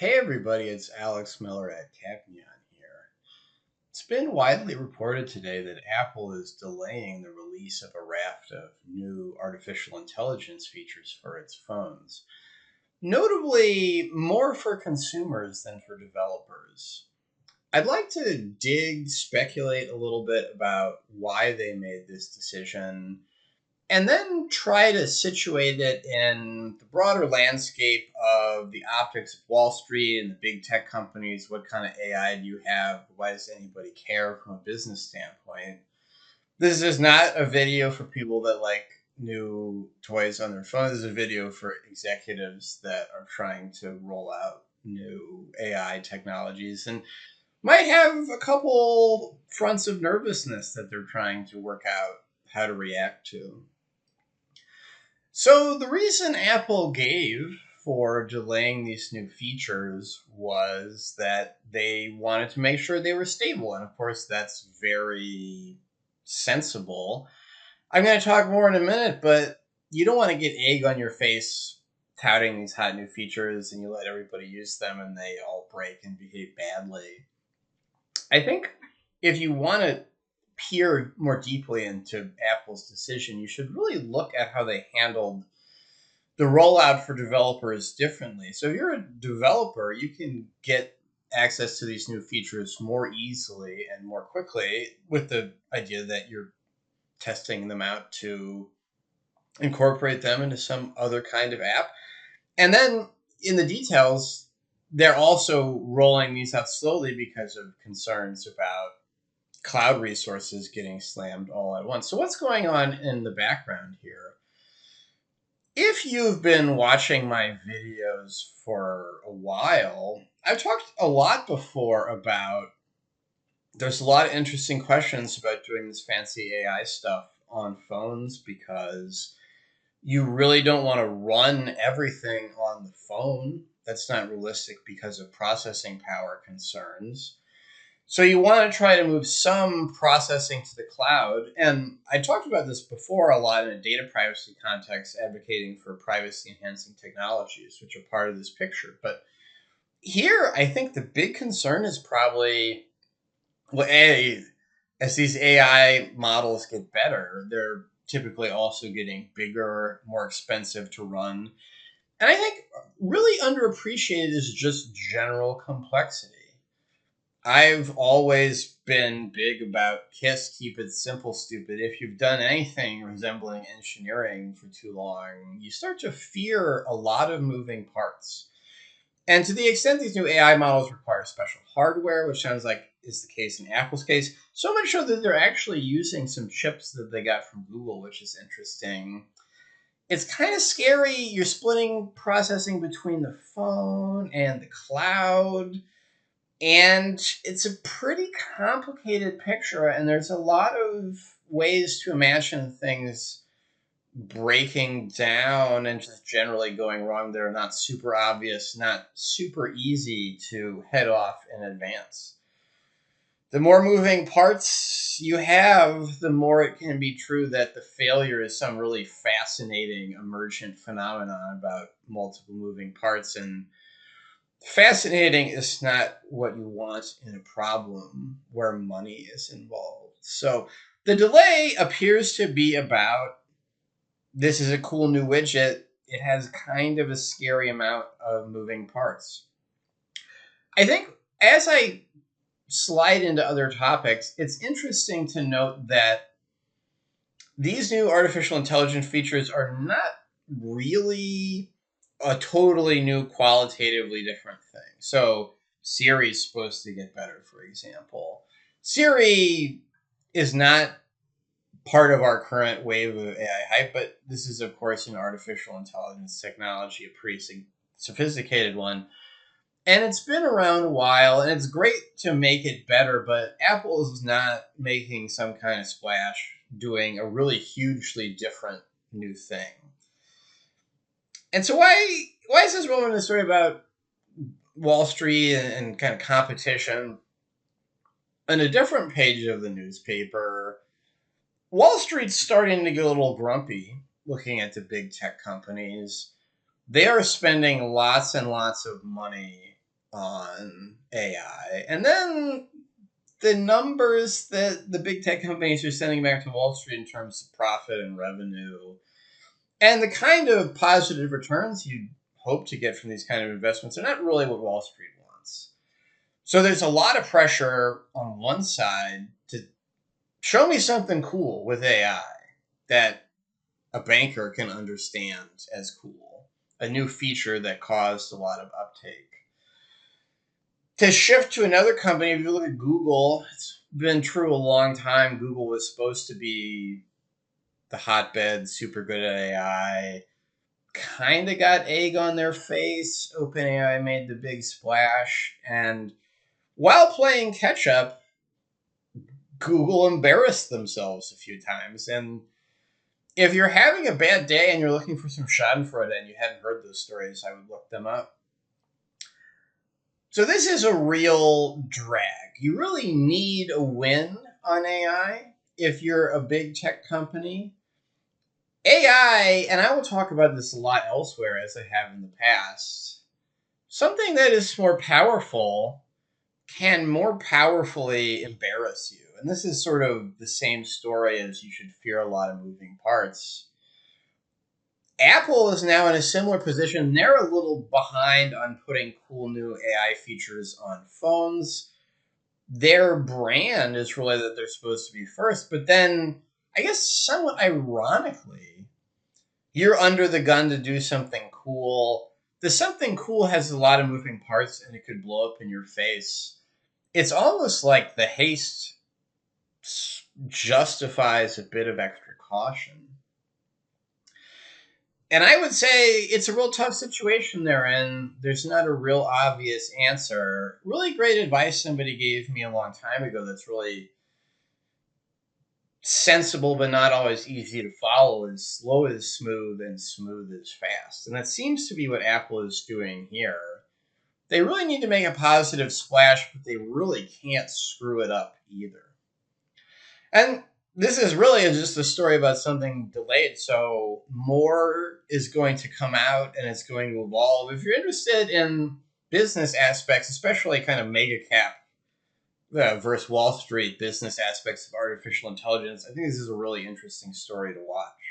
Hey everybody, it's Alex Miller at Capion here. It's been widely reported today that Apple is delaying the release of a raft of new artificial intelligence features for its phones, notably more for consumers than for developers. I'd like to speculate a little bit about why they made this decision and then try to situate it in the broader landscape of the optics of Wall Street and the big tech companies. What kind of AI do you have? Why does anybody care from a business standpoint? This is not a video for people that like new toys on their phones. This is a video for executives that are trying to roll out new AI technologies and might have a couple fronts of nervousness that they're trying to work out how to react to. So the reason Apple gave for delaying these new features was that they wanted to make sure they were stable. And of course, that's very sensible. I'm going to talk more in a minute, but you don't want to get egg on your face touting these hot new features and you let everybody use them and they all break and behave badly. I think if you want to peer more deeply into Apple's decision, you should really look at how they handled the rollout for developers differently. So if you're a developer, you can get access to these new features more easily and more quickly with the idea that you're testing them out to incorporate them into some other kind of app. And then in the details, they're also rolling these out slowly because of concerns about cloud resources getting slammed all at once. So what's going on in the background here? If you've been watching my videos for a while, I've talked a lot before about there's a lot of interesting questions about doing this fancy AI stuff on phones because you really don't want to run everything on the phone. That's not realistic because of processing power concerns. So you want to try to move some processing to the cloud. And I talked about this before a lot in a data privacy context, advocating for privacy enhancing technologies, which are part of this picture. But here, I think the big concern is probably, well, as these AI models get better, they're typically also getting bigger, more expensive to run. And I think really underappreciated is just general complexity. I've always been big about KISS, keep it simple, stupid. If you've done anything resembling engineering for too long, you start to fear a lot of moving parts. And to the extent these new AI models require special hardware, which sounds like is the case in Apple's case, so much so that they're actually using some chips that they got from Google, which is interesting. It's kind of scary. You're splitting processing between the phone and the cloud. And it's a pretty complicated picture, and there's a lot of ways to imagine things breaking down and just generally going wrong that are not super obvious, not super easy to head off in advance. The more moving parts you have, the more it can be true that the failure is some really fascinating emergent phenomenon about multiple moving parts. And fascinating is not what you want in a problem where money is involved. So the delay appears to be about this is a cool new widget. It has kind of a scary amount of moving parts. I think as I slide into other topics, it's interesting to note that these new artificial intelligence features are not really a totally new, qualitatively different thing. So Siri's supposed to get better, for example. Siri is not part of our current wave of AI hype, but this is, of course, an artificial intelligence technology, a pretty sophisticated one. And it's been around a while, and it's great to make it better, but Apple is not making some kind of splash doing a really hugely different new thing. And so why is this relevant to the story about Wall Street and kind of competition? On a different page of the newspaper, Wall Street's starting to get a little grumpy looking at the big tech companies. They are spending lots and lots of money on AI. And then the numbers that the big tech companies are sending back to Wall Street in terms of profit and revenue, and the kind of positive returns you hope to get from these kind of investments are not really what Wall Street wants. So there's a lot of pressure on one side to show me something cool with AI that a banker can understand as cool, a new feature that caused a lot of uptake. To shift to another company, if you look at Google, it's been true a long time. Google was supposed to be the hotbed, super good at AI, kind of got egg on their face. OpenAI made the big splash. And while playing catch up, Google embarrassed themselves a few times. And if you're having a bad day and you're looking for some schadenfreude and you hadn't heard those stories, I would look them up. So this is a real drag. You really need a win on AI if you're a big tech company. AI, and I will talk about this a lot elsewhere as I have in the past, something that is more powerful can more powerfully embarrass you. And this is sort of the same story as you should fear a lot of moving parts. Apple is now in a similar position. They're a little behind on putting cool new AI features on phones. Their brand is really that they're supposed to be first, but then, I guess somewhat ironically, you're under the gun to do something cool. The something cool has a lot of moving parts and it could blow up in your face. It's almost like the haste justifies a bit of extra caution. And I would say it's a real tough situation they're in. There's not a real obvious answer. Really great advice somebody gave me a long time ago that's really sensible but not always easy to follow is slow is smooth and smooth is fast. And that seems to be what Apple is doing here. They really need to make a positive splash, but they really can't screw it up either. And this is really just a story about something delayed, so more is going to come out and it's going to evolve. If you're interested in business aspects, especially kind of mega cap versus Wall Street business aspects of artificial intelligence, I think this is a really interesting story to watch.